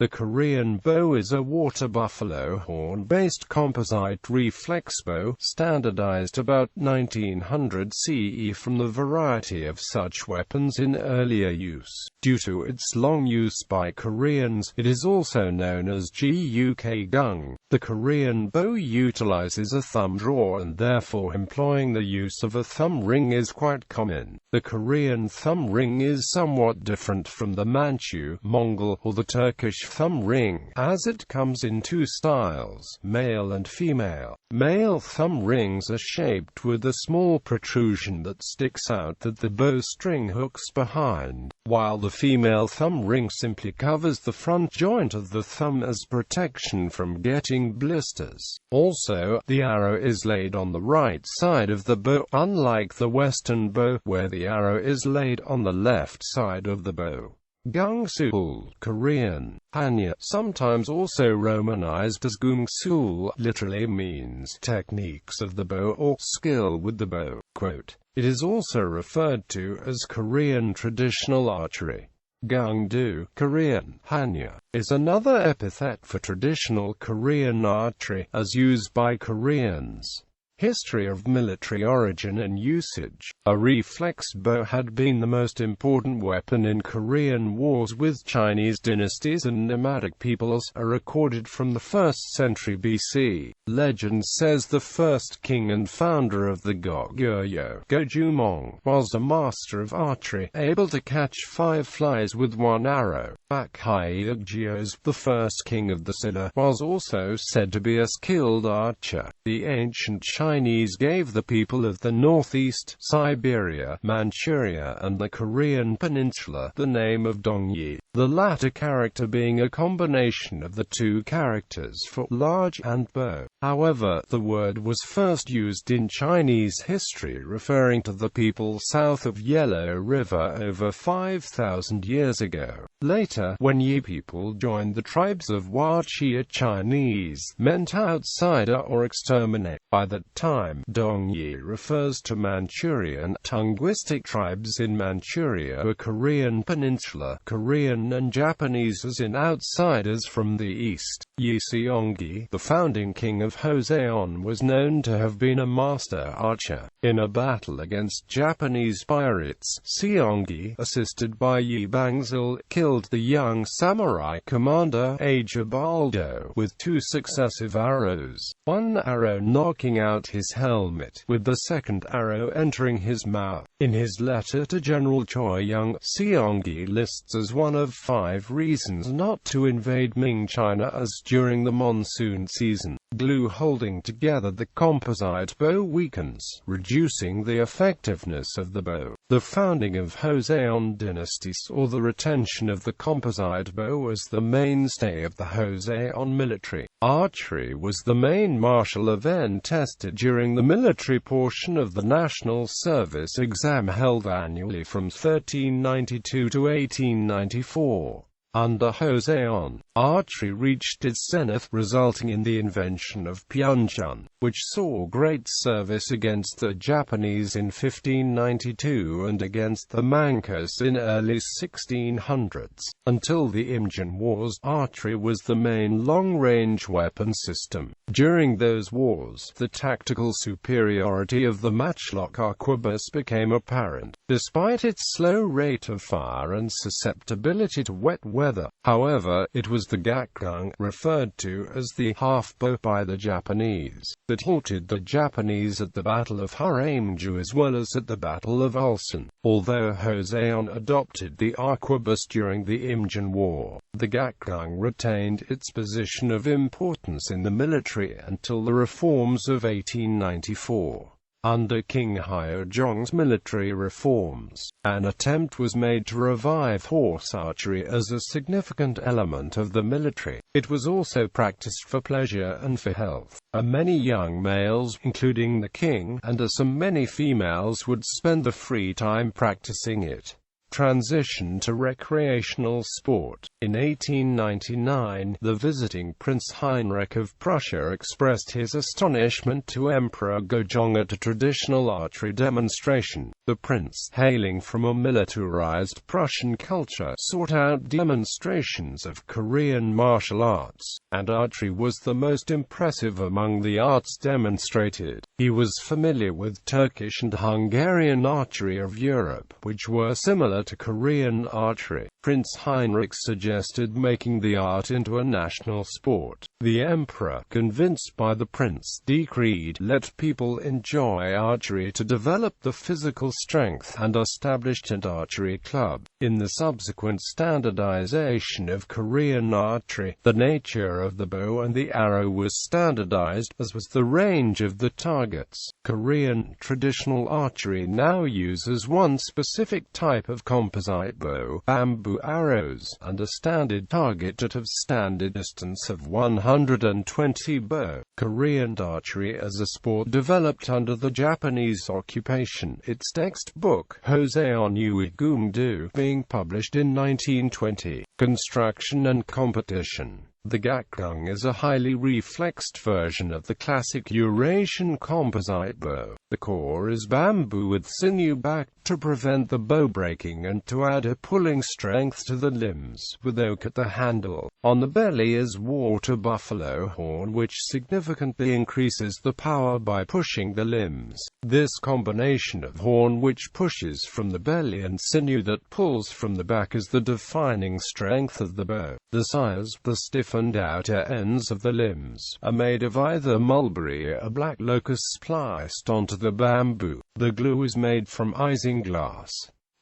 The Korean bow is a water buffalo horn-based composite reflex bow, standardized about 1900 CE from the variety of such weapons in earlier use. Due to its long use by Koreans, it is also known as Guk Gung. The Korean bow utilizes a thumb draw, and therefore employing the use of a thumb ring is quite common. The Korean thumb ring is somewhat different from the Manchu, Mongol, or the Turkish thumb ring, as it comes in two styles, male and female. Male thumb rings are shaped with a small protrusion that sticks out that the bowstring hooks behind, while the female thumb ring simply covers the front joint of the thumb as protection from getting blisters. Also, the arrow is laid on the right side of the bow, unlike the Western bow, where the arrow is laid on the left side of the bow. Gangsul, Korean, Hanya, sometimes also romanized as Gungsul, literally means techniques of the bow or skill with the bow. Quote, it is also referred to as Korean traditional archery. Gangdu, Korean, Hanya, is another epithet for traditional Korean archery, as used by Koreans. History of military origin and usage. A reflex bow had been the most important weapon in Korean wars with Chinese dynasties and nomadic peoples, are recorded from the 1st century BC. Legend says the first king and founder of the Goguryeo, Gojumong, was a master of archery, able to catch 5 flies with 1 arrow. Bakhaiyagjios, the first king of the Silla, was also said to be a skilled archer. The ancient Chinese gave the people of the northeast, Siberia, Manchuria, and the Korean peninsula the name of Dongyi, the latter character being a combination of the two characters for large and bow. However, the word was first used in Chinese history referring to the people south of Yellow River over 5,000 years ago. Later, when Yi people joined the tribes of Huaxia, Chinese meant outsider or exterminate. By that time, Dongyi refers to Manchurian linguistic tribes in Manchuria, the Korean peninsula, Korean and Japanese as in outsiders from the east. Yi Seonggi, the founding king of Joseon, was known to have been a master archer. In a battle against Japanese pirates, Seonggi, assisted by Yi Bangsil, killed the young samurai commander Ajabaldo with 2 successive arrows, 1 arrow knocking out his helmet, with the second arrow entering his mouth. In his letter to General Choi Young, Seonggi lists as one of 5 reasons not to invade Ming China as during the monsoon season, glue holding together the composite bow weakens, reducing the effectiveness of the bow. The founding of Joseon dynasty saw the retention of the composite bow as the mainstay of the Joseon military. Archery was the main martial event tested during the military portion of the national service exam held annually from 1392 to 1894. Under Joseon, archery reached its zenith, resulting in the invention of Pyeongchun, which saw great service against the Japanese in 1592 and against the Manchus in early 1600s. Until the Imjin Wars, archery was the main long-range weapon system. During those wars, the tactical superiority of the matchlock arquebus became apparent. Despite its slow rate of fire and susceptibility to wet weather, however, it was the Gakgung, referred to as the half-bow by the Japanese, that halted the Japanese at the Battle of Haramju as well as at the Battle of Ulsan. Although Joseon adopted the arquebus during the Imjin War, the Gakgung retained its position of importance in the military until the reforms of 1894. Under King Haojong's military reforms, an attempt was made to revive horse archery as a significant element of the military. It was also practiced for pleasure and for health. Many young males, including the king, and many females would spend the free time practicing it. transitioned to recreational sport. In 1899, the visiting Prince Heinrich of Prussia expressed his astonishment to Emperor Gakgung at a traditional archery demonstration. The prince, hailing from a militarized Prussian culture, sought out demonstrations of Korean martial arts, and archery was the most impressive among the arts demonstrated. He was familiar with Turkish and Hungarian archery of Europe, which were similar to Korean archery. Prince Heinrich suggested making the art into a national sport. The emperor, convinced by the prince, decreed, "Let people enjoy archery to develop the physical strength," and established an archery club. In the subsequent standardization of Korean archery, the nature of the bow and the arrow was standardized, as was the range of the targets. Korean traditional archery now uses one specific type of composite bow, bamboo arrows, and a standard target at a standard distance of 120 bow. Korean archery as a sport developed under the Japanese occupation, its textbook, Jose on Guk-Do, being published in 1920. Construction and competition. The Gakgung is a highly reflexed version of the classic Eurasian composite bow. The core is bamboo with sinew back to prevent the bow breaking and to add a pulling strength to the limbs, with oak at the handle. On the belly is water buffalo horn, which significantly increases the power by pushing the limbs. This combination of horn which pushes from the belly and sinew that pulls from the back is the defining strength of the bow. The size, the stiffened outer ends of the limbs, are made of either mulberry or black locust spliced onto the bamboo. The glue is made from isinglass.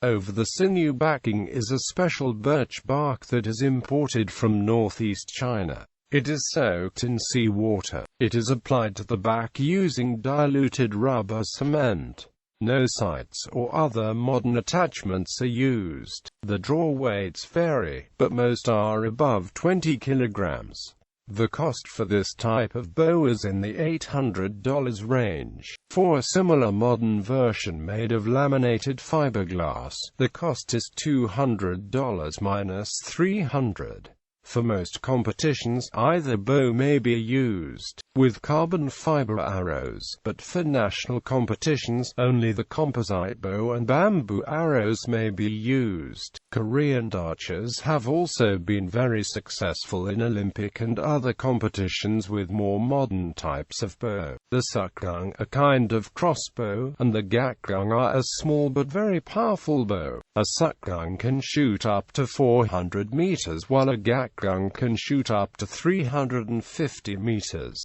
Over the sinew backing is a special birch bark that is imported from northeast China. It is soaked in seawater. It is applied to the back using diluted rubber cement. No sights or other modern attachments are used. The draw weights vary, but most are above 20 kilograms. The cost for this type of bow is in the $800 range. For a similar modern version made of laminated fiberglass, the cost is $200 minus $300. For most competitions, either bow may be used, with carbon fiber arrows, but for national competitions, only the composite bow and bamboo arrows may be used. Korean archers have also been very successful in Olympic and other competitions with more modern types of bow. The Sukgung, a kind of crossbow, and the Gakgung are a small but very powerful bow. A Sukgung can shoot up to 400 meters, while a Gakgung can shoot up to 350 meters.